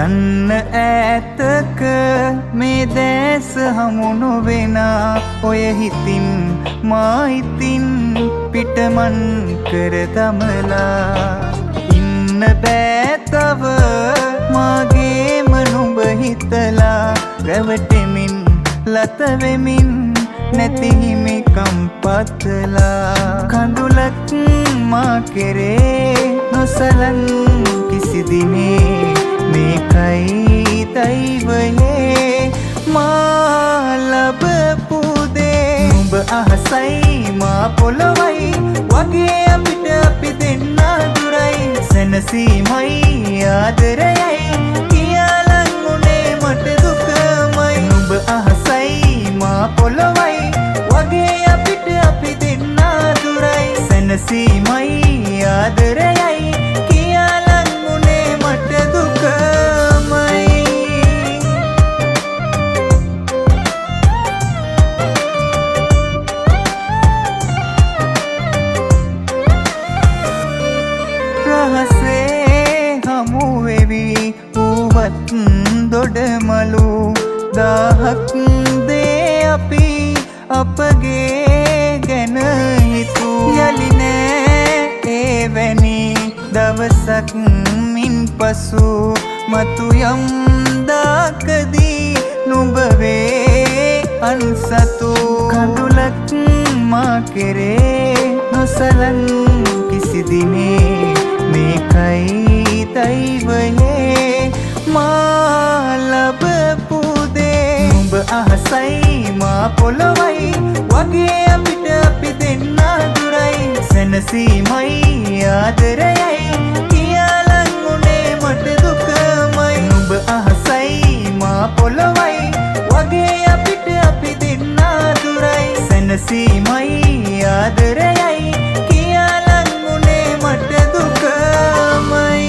යන්න ඈතක මේ දැස හමු නොවෙනා ඔය හිතින් මා ඉතින් පිටමන් කර දමලා ඉන්න බෑ තව මාගේම නුඹ හිතලා රැවටෙමින් ලත වෙමින් නැති හිමිකම් පතලා කඳුලක් මා කෙරේ නොසලන් කිසි දිනේ මේකයි දෛවයේ මා ලබපු දේ නුඹ අහසයි මා පොළොවයි වගේ අපිට අපි දෙන්නා දුරයි සැනසීමයි ආදරයයි කියාලන් උනේ මට දුකමයි නුඹ අහසයි මා පොළොවයි වගේ අපිට අපි දෙන්නා දුරයි සැනසීමයි ආදරයයි කියාලන් උනේ මට දුකමයි රහසේ හමු වෙවි ඌවත් දොඩමලු දාහක් දේ අපි අපගේ ගැන හිතු යලි නෑ එවැනි දවසක් මින් පසු මතු යම් දාකදී නුඹ වේ අන්සතු කඳුලක් මා කෙරේ නොසලන් කිසි දිනේ මේකයි දෛවයේ මා ලබපු දේ නුඹ අහසයි මා පොළොවයි වගේ අපිට අපි දෙන්නා දුරයි සැනසීමයි ආදරයයි කියාලන් උනේ මට දුකමයි නුඹ අහසයි මා පොළොවයි වගේ අපිට අපි දෙන්නා දුරයි සැනසීමයි ආදරයයි කියාලන් උනේ මට දුකමයි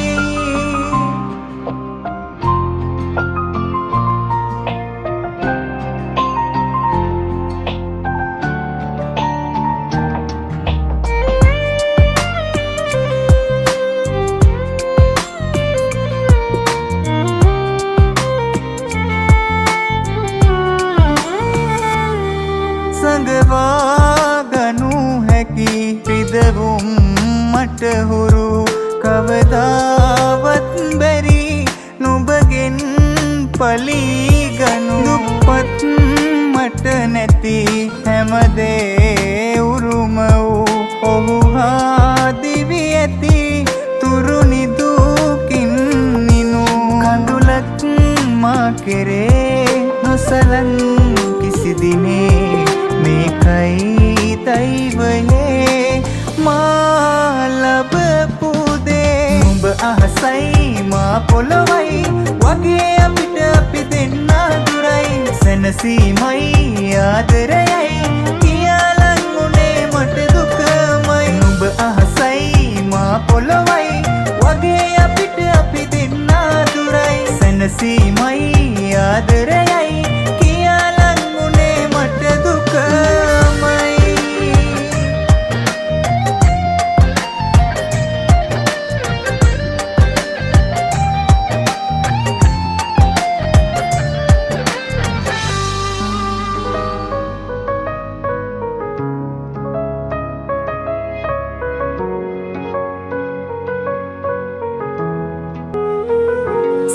සංගවා ගනු හැකි රිදවුම් මට හුරු කවදාවත් බැරි නුඹගෙන් පලීගනු දුප්පත් මට නැති හැමදේ උරුම වූ ඔහු හා දිවි ඇති තුරුනි දුකින් නිනු කඳුලක් මා කෙරේ නොසලන් කිසි දිනේ මේකයි දෛවයේ මා ලබපු දේ නුඹ අහසයි මා පොළොවයි වගේ අපිට අපි දෙන්නා දුරයි සැනසීමයි ආදරයයි කියාලන් උනේ මට දුකමයි නුඹ අහසයි මා පොළොවයි වගේ අපිට අපි දෙන්නා දුරයි සැනසීමයි ආදරයයි කියාලන් උනේ මට දුකමයි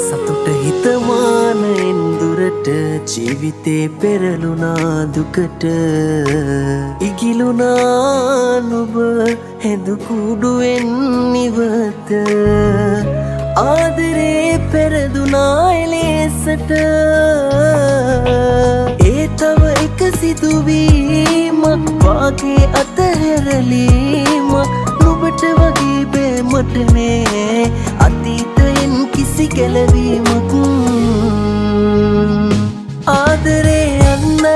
සතුට හිතමාන එන්දුරට ජීවිතේ පෙරළුනා දුකට ඉගිලුනා නුඹ හැඳු කුඩුවෙන් නිවත ආදරේ පෙරදුනා එලෙසට ඒ තව එක සිදුවීමක් වාගේ අතහැරලීමක් නුඹට වගේ බෑමට නෑ අතීතයෙන් කිසි ගැලවීමක් ආදරේ යන්නයි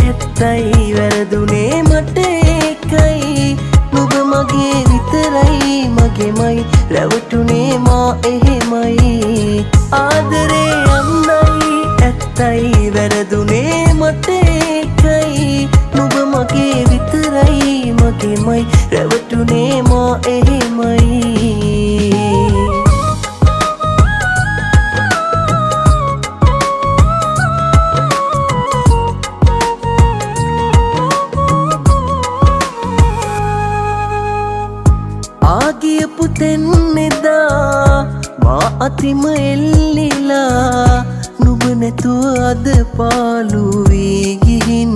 ඇත්තයි වැරදුනේ මට ඒකයි නුඹ මගේ විතරයි මගේමයි රැවටුනේ මා එහෙමයි ආදරේ යන්නයි ඇත්තයි වැරදුනේ මට ඒකයි නුඹ මගේ විතරයි මගේමයි රැවටුනේ මා එහෙමයි තෙන්නෙදා මා අතිම එල්ලිලා නුඹ නැතුව අද පාලු වී ගිහින්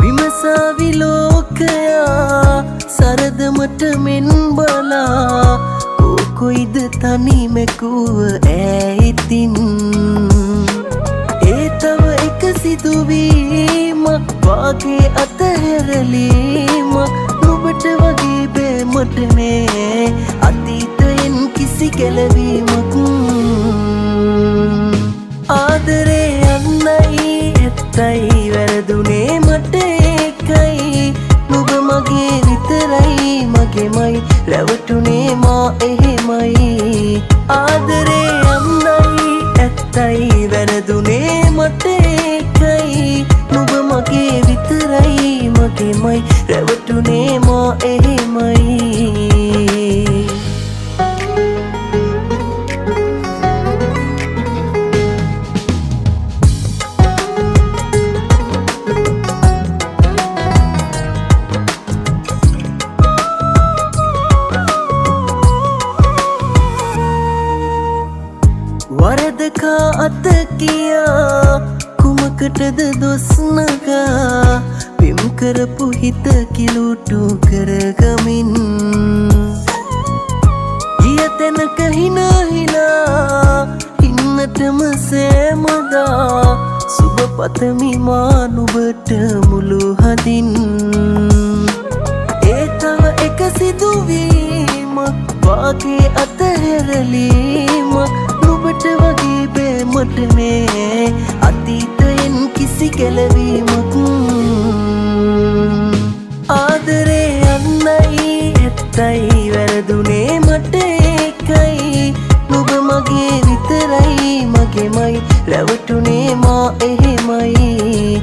විමසාවි ලෝකයා සරදමට මෙන් බලා කොයිද තනි මැකුව ඈතින් ඒ තව එක සිදුවීමක් වාගේ අතහැරලීමක් නුඹට වගේ බෑමට නෑ අතීතයෙන් කිසි ගැලවීමක් ආදරේ යන්නයි ඇත්තයි වැරදුනේ මට ඒකයි නුඹ මගේ විතරයි මගේමයි රැවටුනේ මා එහෙමයි ආදරේ යන්නයි ඇත්තයි වැරදුනේ මට ඒකයි නුඹ මගේ විතරයි මගේමයි රැවටුනේ මා එහෙමයි වරදකා අත කියා කුමකටද දොස්නගා පිම් කරපු හිත කිලුටු කරගමින් ගිය තැනක හිනා ඉන්නටම සෑමදා සුබ පතමි මා නුඹට මුළු හදින් ඒ තව එක සිදුවීමක් වාගේ අතහැරලීමක් නුඹට වගේ බෑමට නෑ අතීතයෙන් කිසි ගැලවීමක් ආදරේ යන්නයි ඇත්තයි වැරදුනේ මට ඒකයි නුඹ මගේ විතරයි මගේමයි රැවටුනේ මා එහෙමයි